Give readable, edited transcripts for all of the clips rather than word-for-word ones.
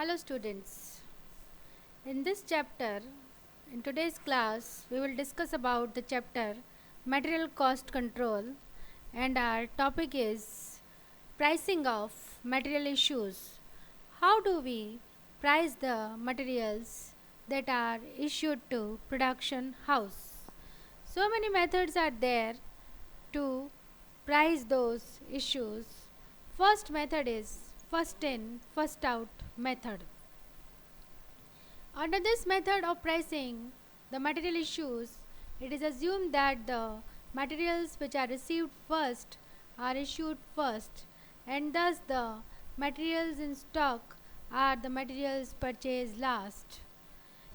Hello students. In this chapter, in today's class, we will discuss about the chapter Material Cost Control, and our topic is pricing of material issues. How do we price the materials that are issued to production house? So many methods are there to price those issues. First method is first in, first out method. Under this method of pricing the material issues, it is assumed that the materials which are received first are issued first, and thus the materials in stock are the materials purchased last.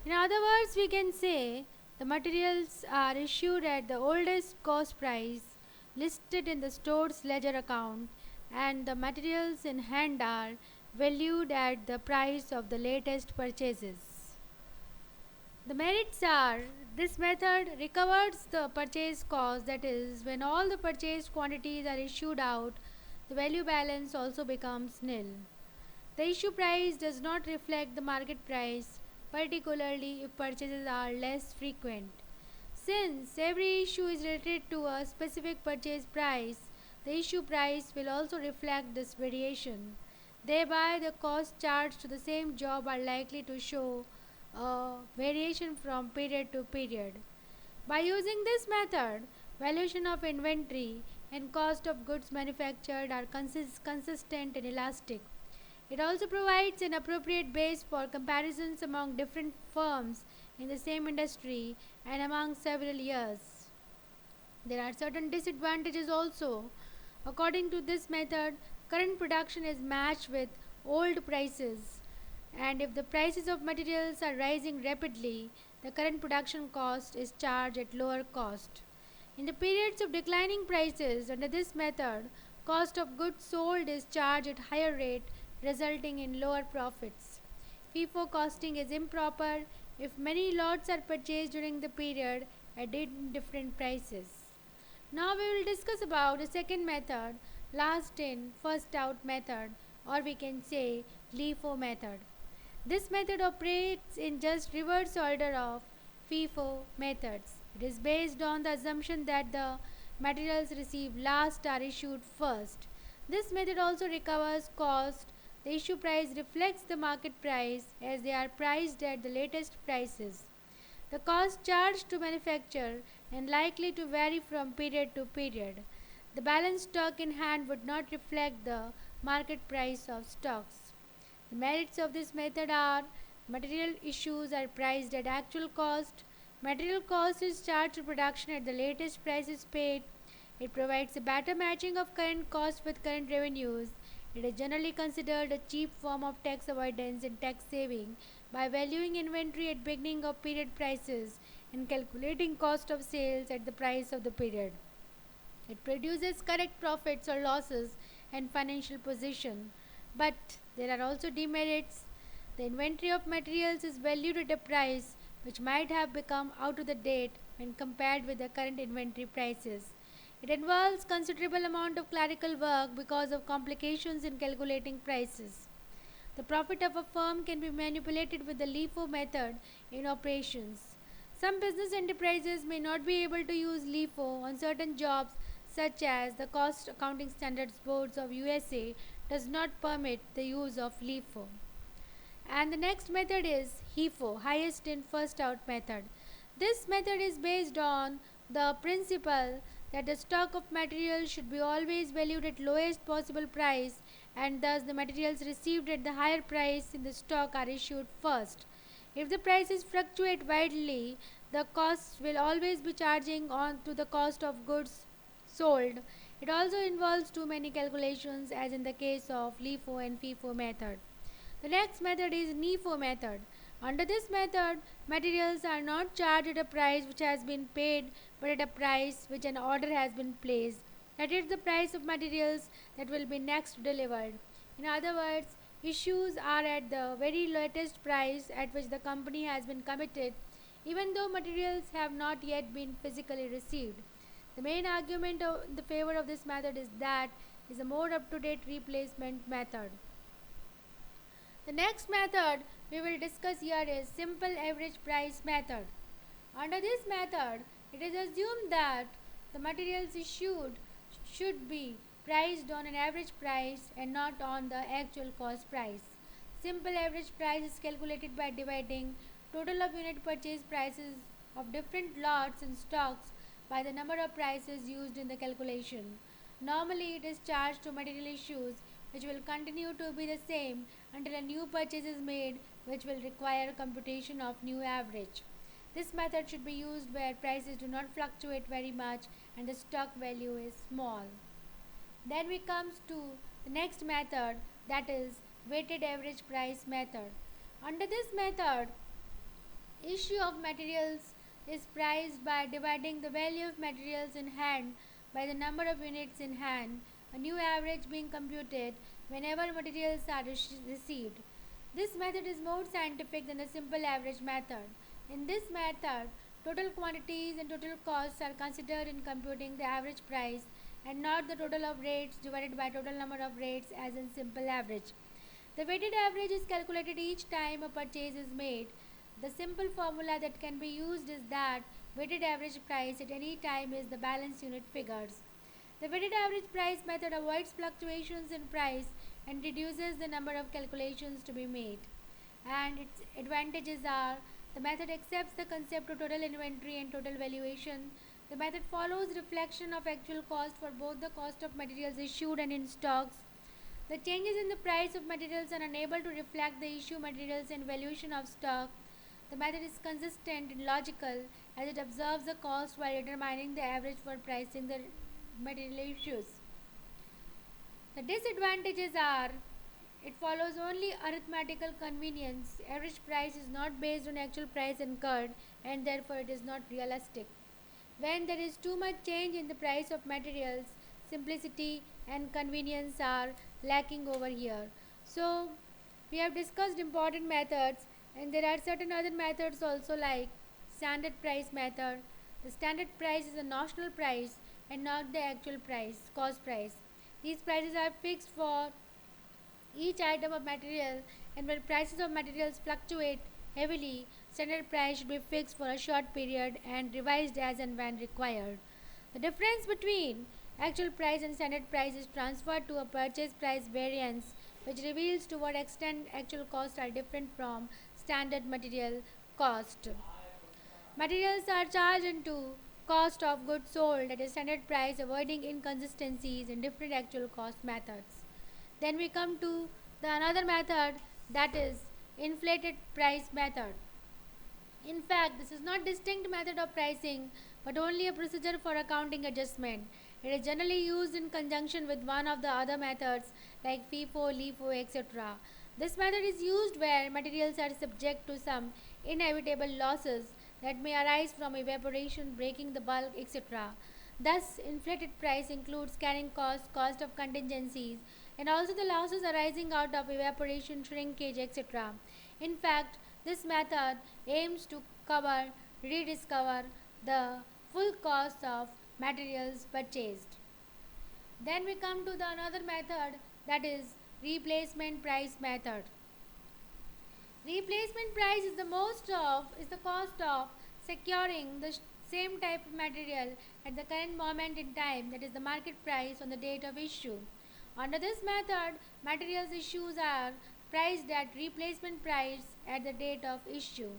In other words, we can say the materials are issued at the oldest cost price listed in the store's ledger account, and the materials in hand are valued at the price of the latest purchases. The merits are this method recovers the purchase cost, that is, when all the purchased quantities are issued out, the value balance also becomes nil. The issue price does not reflect the market price, particularly if purchases are less frequent. Since every issue is related to a specific purchase price, the issue price will also reflect this variation. Thereby, the costs charged to the same job are likely to show a variation from period to period. By using this method, valuation of inventory and cost of goods manufactured are consistent and elastic. It also provides an appropriate base for comparisons among different firms in the same industry and among several years. There are certain disadvantages also. According to this method, current production is matched with old prices, and if the prices of materials are rising rapidly, the current production cost is charged at lower cost. In the periods of declining prices, under this method, cost of goods sold is charged at higher rate, resulting in lower profits. FIFO costing is improper if many lots are purchased during the period at different prices. Now we will discuss about the second method, last in, first out method, or we can say LIFO method. This method operates in just reverse order of FIFO methods. It is based on the assumption that the materials received last are issued first. This method also recovers cost. The issue price reflects the market price as they are priced at the latest prices. The cost charged to manufacture and likely to vary from period to period. The balance stock in hand would not reflect the market price of stocks. The merits of this method are material issues are priced at actual cost. Material cost is charged to production at the latest prices paid. It provides a better matching of current costs with current revenues. It is generally considered a cheap form of tax avoidance and tax saving by valuing inventory at beginning of period prices and calculating cost of sales at the price of the period. It produces correct profits or losses and financial position. But there are also demerits. The inventory of materials is valued at a price which might have become out of the date when compared with the current inventory prices. It involves considerable amount of clerical work because of complications in calculating prices. The profit of a firm can be manipulated with the LIFO method in operations. Some business enterprises may not be able to use LIFO on certain jobs, such as the Cost Accounting Standards Boards of USA does not permit the use of LIFO. And the next method is HIFO, highest in first out method. This method is based on the principle that the stock of materials should be always valued at lowest possible price, and thus the materials received at the higher price in the stock are issued first. If the prices fluctuate widely, the costs will always be charging on to the cost of goods sold. It also involves too many calculations as in the case of LIFO and FIFO method. The next method is NIFO method. Under this method, materials are not charged at a price which has been paid but at a price which an order has been placed. That is the price of materials that will be next delivered. In other words, issues are at the very latest price at which the company has been committed, even though materials have not yet been physically received. The main argument in the favor of this method is that it is a more up-to-date replacement method. The next method we will discuss here is simple average price method. Under this method, it is assumed that the materials issued should be priced on an average price and not on the actual cost price. Simple average price is calculated by dividing total of unit purchase prices of different lots and stocks by the number of prices used in the calculation. Normally, it is charged to material issues which will continue to be the same until a new purchase is made, which will require computation of new average. This method should be used where prices do not fluctuate very much and the stock value is small. Then we comes to the next method, that is weighted average price method. Under this method, issue of materials is priced by dividing the value of materials in hand by the number of units in hand, a new average being computed whenever materials are received. This method is more scientific than the simple average method. In this method, total quantities and total costs are considered in computing the average price and not the total of rates divided by total number of rates as in simple average. The weighted average is calculated each time a purchase is made. The simple formula that can be used is that weighted average price at any time is the balance unit figures. The weighted average price method avoids fluctuations in price and reduces the number of calculations to be made. And its advantages are the method accepts the concept of total inventory and total valuation. The method follows reflection of actual cost for both the cost of materials issued and in stocks. The changes in the price of materials are unable to reflect the issue materials and valuation of stock. The method is consistent and logical as it observes the cost while determining the average for pricing the material issues. The disadvantages are it follows only arithmetical convenience. Average price is not based on actual price incurred and therefore it is not realistic. When there is too much change in the price of materials, simplicity and convenience are lacking over here. So, we have discussed important methods and there are certain other methods also like standard price method. The standard price is a notional price and not the actual price, cost price. These prices are fixed for each item of material and when prices of materials fluctuate heavily, standard price should be fixed for a short period and revised as and when required. The difference between actual price and standard price is transferred to a purchase price variance which reveals to what extent actual costs are different from standard material cost. Materials are charged into cost of goods sold at a standard price, avoiding inconsistencies in different actual cost methods. Then we come to the another method, that is inflated price method. In fact, this is not distinct method of pricing but only a procedure for accounting adjustment. It is generally used in conjunction with one of the other methods like FIFO, LIFO, etc. This method is used where materials are subject to some inevitable losses that may arise from evaporation, breaking the bulk, etc. Thus, inflated price includes carrying costs, cost of contingencies, and also the losses arising out of evaporation, shrinkage, etc. In fact, this method aims to cover, rediscover the full cost of materials purchased. Then we come to the another method, that is replacement price method. Replacement price is the cost of securing the same type of material at the current moment in time, that is the market price on the date of issue. Under this method, materials issues are priced at replacement price at the date of issue.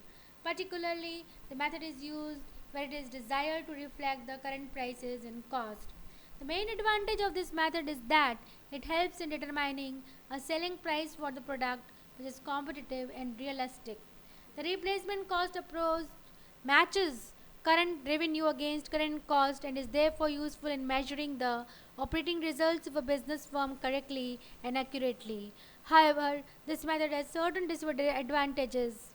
Particularly, the method is used where it is desired to reflect the current prices and cost. The main advantage of this method is that it helps in determining a selling price for the product which is competitive and realistic. The replacement cost approach matches current revenue against current cost and is therefore useful in measuring the operating results of a business firm correctly and accurately. However, this method has certain disadvantages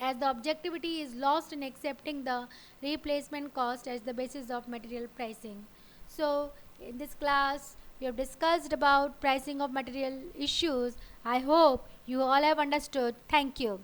as the objectivity is lost in accepting the replacement cost as the basis of material pricing. So, in this class, we have discussed about pricing of material issues. I hope you all have understood. Thank you.